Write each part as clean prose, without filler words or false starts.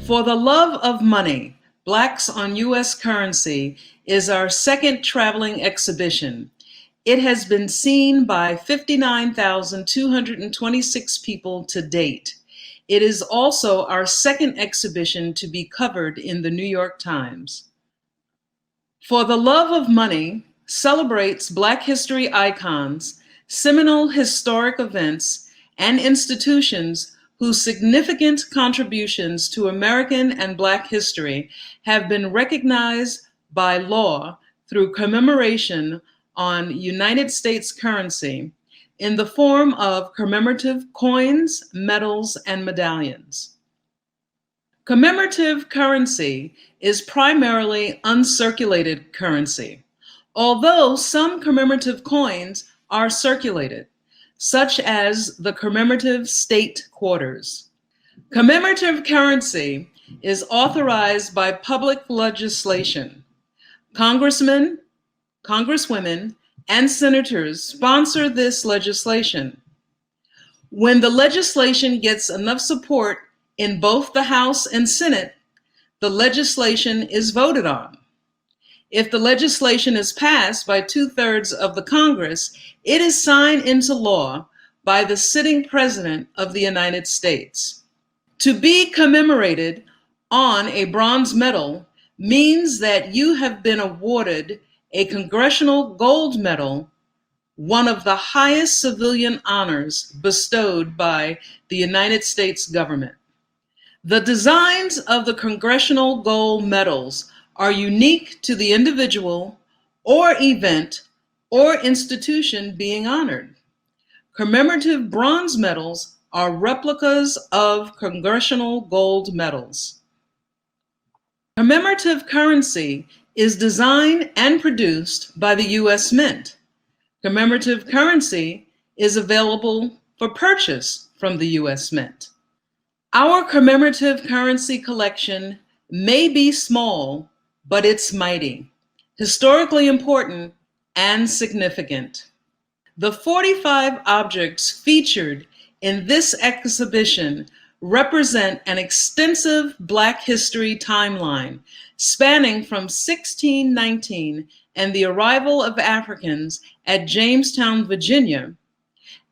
For the Love of Money, Blacks on U.S. Currency is our second traveling exhibition. It has been seen by 59,226 people to date. It is also our second exhibition to be covered in the New York Times. For the Love of Money celebrates Black history icons, seminal historic events, and institutions whose significant contributions to American and Black history have been recognized by law through commemoration on United States currency in the form of commemorative coins, medals, and medallions. Commemorative currency is primarily uncirculated currency, although some commemorative coins are circulated, such as the commemorative state quarters. Commemorative currency is authorized by public legislation. Congressmen, congresswomen, and senators sponsor this legislation. When the legislation gets enough support in both the House and Senate, the legislation is voted on. If the legislation is passed by 2/3 of the Congress, it is signed into law by the sitting President of the United States. To be commemorated on a bronze medal means that you have been awarded a Congressional Gold Medal, one of the highest civilian honors bestowed by the United States government. The designs of the Congressional Gold Medals are unique to the individual or event or institution being honored. Commemorative bronze medals are replicas of Congressional Gold Medals. Commemorative currency is designed and produced by the U.S. Mint. Commemorative currency is available for purchase from the U.S. Mint. Our commemorative currency collection may be small, but it's mighty, historically important, and significant. The 45 objects featured in this exhibition represent an extensive Black history timeline spanning from 1619 and the arrival of Africans at Jamestown, Virginia,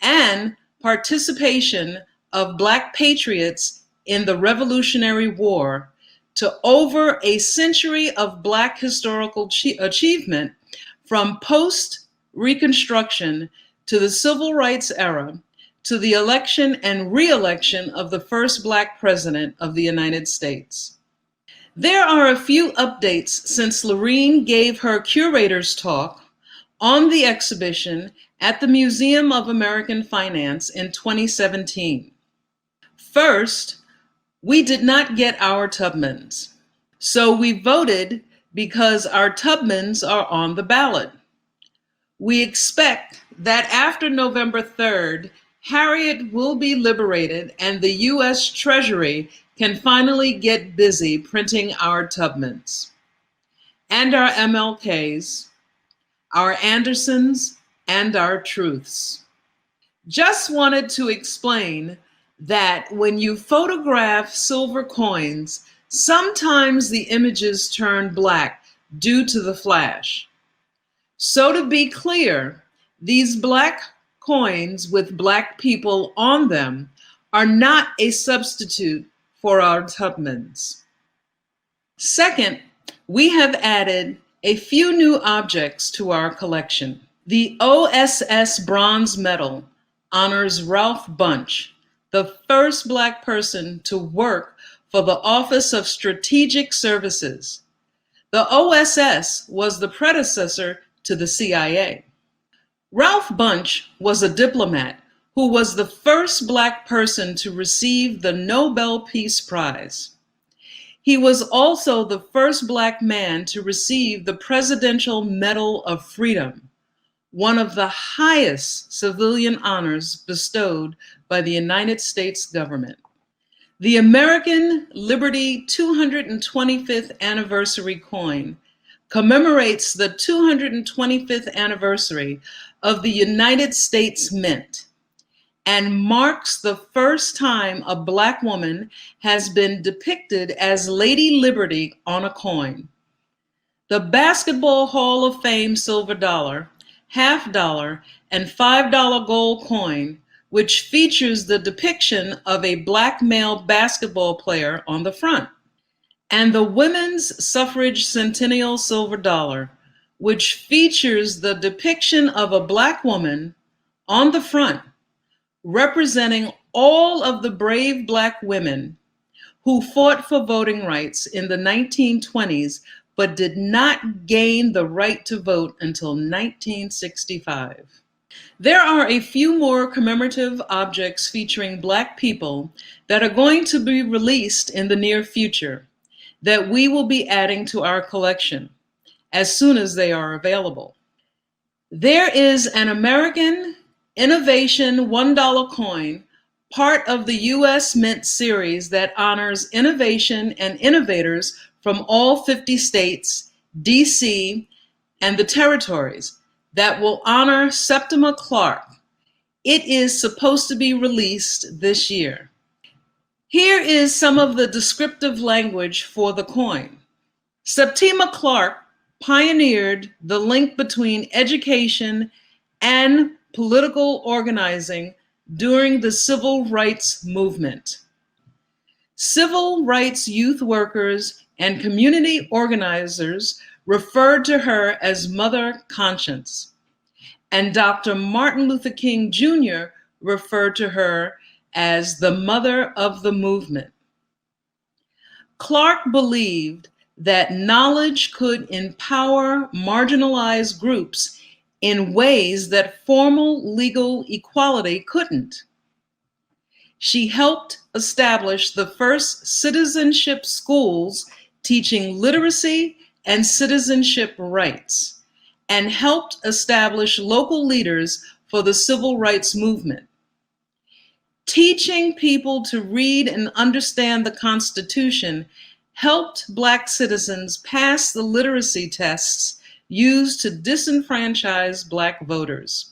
and participation of Black patriots in the Revolutionary War, to over a century of Black historical achievement from post-Reconstruction to the Civil Rights era to the election and re-election of the first Black president of the United States. There are a few updates since Lorene gave her Curator's Talk on the exhibition at the Museum of American Finance in 2017. First, we did not get our Tubmans, so we voted because our Tubmans are on the ballot. We expect that after November 3rd, Harriet will be liberated and the U.S. Treasury can finally get busy printing our Tubmans and our MLKs, our Andersons, and our Truths. Just wanted to explain that when you photograph silver coins, sometimes the images turn black due to the flash. So to be clear, these Black coins with Black people on them are not a substitute for our Tubmans. Second, we have added a few new objects to our collection. The OSS Bronze Medal honors Ralph Bunche, the first Black person to work for the Office of Strategic Services. The OSS was the predecessor to the CIA. Ralph Bunche was a diplomat who was the first Black person to receive the Nobel Peace Prize. He was also the first Black man to receive the Presidential Medal of Freedom, one of the highest civilian honors bestowed by the United States government. The American Liberty 225th Anniversary coin commemorates the 225th anniversary of the United States Mint and marks the first time a Black woman has been depicted as Lady Liberty on a coin. The Basketball Hall of Fame silver dollar, $50, and $5 gold coin, which features the depiction of a Black male basketball player on the front, and the Women's Suffrage Centennial silver dollar, which features the depiction of a Black woman on the front, representing all of the brave Black women who fought for voting rights in the 1920s but did not gain the right to vote until 1965. There are a few more commemorative objects featuring Black people that are going to be released in the near future that we will be adding to our collection as soon as they are available. There is an American Innovation $1 coin, part of the U.S. Mint series that honors innovation and innovators from all 50 states, D.C., and the territories that will honor Septima Clark. It is supposed to be released this year. Here is some of the descriptive language for the coin. Septima Clark pioneered the link between education and political organizing during the Civil Rights Movement. Civil rights youth workers and community organizers referred to her as Mother Conscience, and Dr. Martin Luther King Jr. referred to her as the Mother of the Movement. Clark believed that knowledge could empower marginalized groups in ways that formal legal equality couldn't. She helped establish the first citizenship schools teaching literacy and citizenship rights, and helped establish local leaders for the civil rights movement. Teaching people to read and understand the Constitution helped Black citizens pass the literacy tests used to disenfranchise Black voters.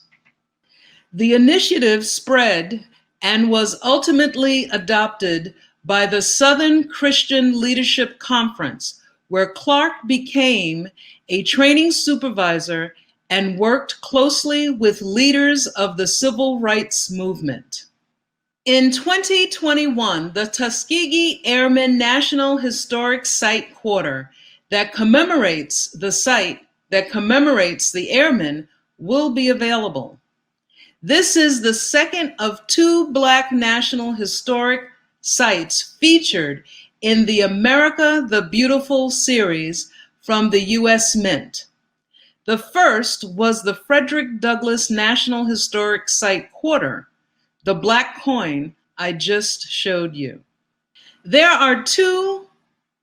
The initiative spread and was ultimately adopted by the Southern Christian Leadership Conference, where Clark became a training supervisor and worked closely with leaders of the civil rights movement. In 2021, the Tuskegee Airmen National Historic Site Quarter that commemorates the site that commemorates the Airmen will be available. This is the second of 2 Black National Historic Sites featured in the America the Beautiful series from the U.S. Mint. The first was the Frederick Douglass National Historic Site Quarter, the Black coin I just showed you. There are 2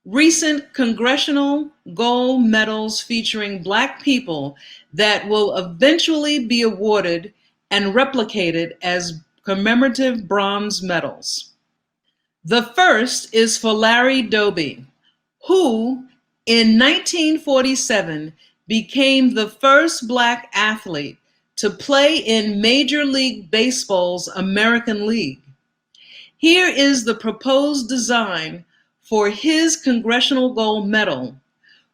recent Congressional gold medals featuring Black people that will eventually be awarded and replicated as commemorative bronze medals. The first is for Larry Doby, who in 1947 became the first Black athlete to play in Major League Baseball's American League. Here is the proposed design for his Congressional Gold Medal,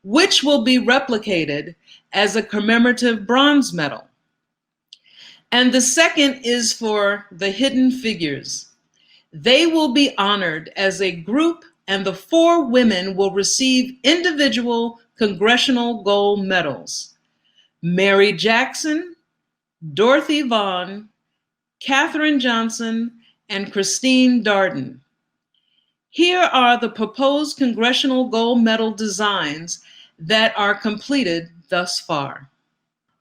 which will be replicated as a commemorative bronze medal. And the second is for the Hidden Figures. They will be honored as a group, and the 4 women will receive individual Congressional Gold Medals: Mary Jackson, Dorothy Vaughan, Katherine Johnson, and Christine Darden. Here are the proposed Congressional Gold Medal designs that are completed thus far.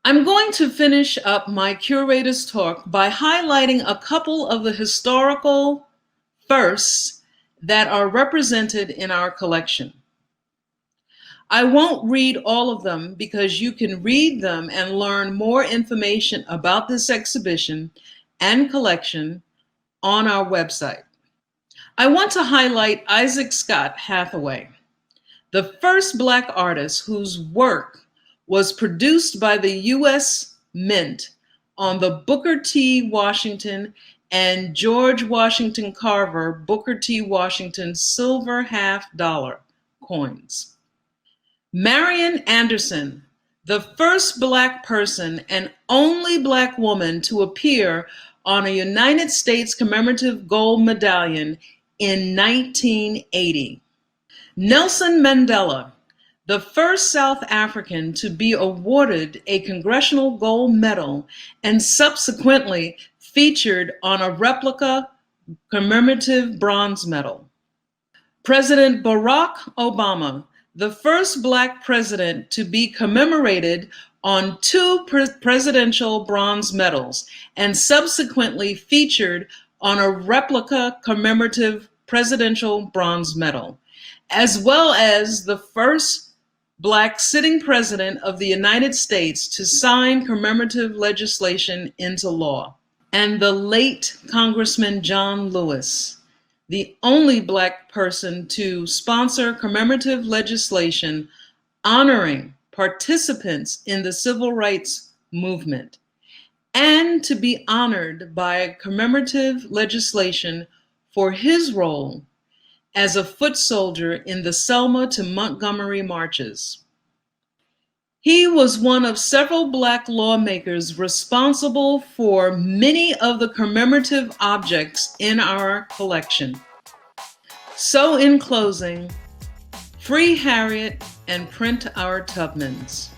I'm going to finish up my curator's talk by highlighting a couple of the historical firsts that are represented in our collection. I won't read all of them because you can read them and learn more information about this exhibition and collection on our website. I want to highlight Isaac Scott Hathaway, the first Black artist whose work was produced by the U.S. Mint on the Booker T. Washington and George Washington Carver Booker T. Washington silver half-dollar coins. Marian Anderson, the first Black person and only Black woman to appear on a United States commemorative gold medallion in 1980. Nelson Mandela, the first South African to be awarded a Congressional Gold Medal and subsequently featured on a replica commemorative bronze medal. President Barack Obama, the first Black president to be commemorated on 2 presidential bronze medals and subsequently featured on a replica commemorative presidential bronze medal, as well as the first Black sitting president of the United States to sign commemorative legislation into law. And the late Congressman John Lewis, the only Black person to sponsor commemorative legislation honoring participants in the civil rights movement, and to be honored by commemorative legislation for his role as a foot soldier in the Selma to Montgomery marches. He was one of several Black lawmakers responsible for many of the commemorative objects in our collection. So in closing, free Harriet and print our Tubmans.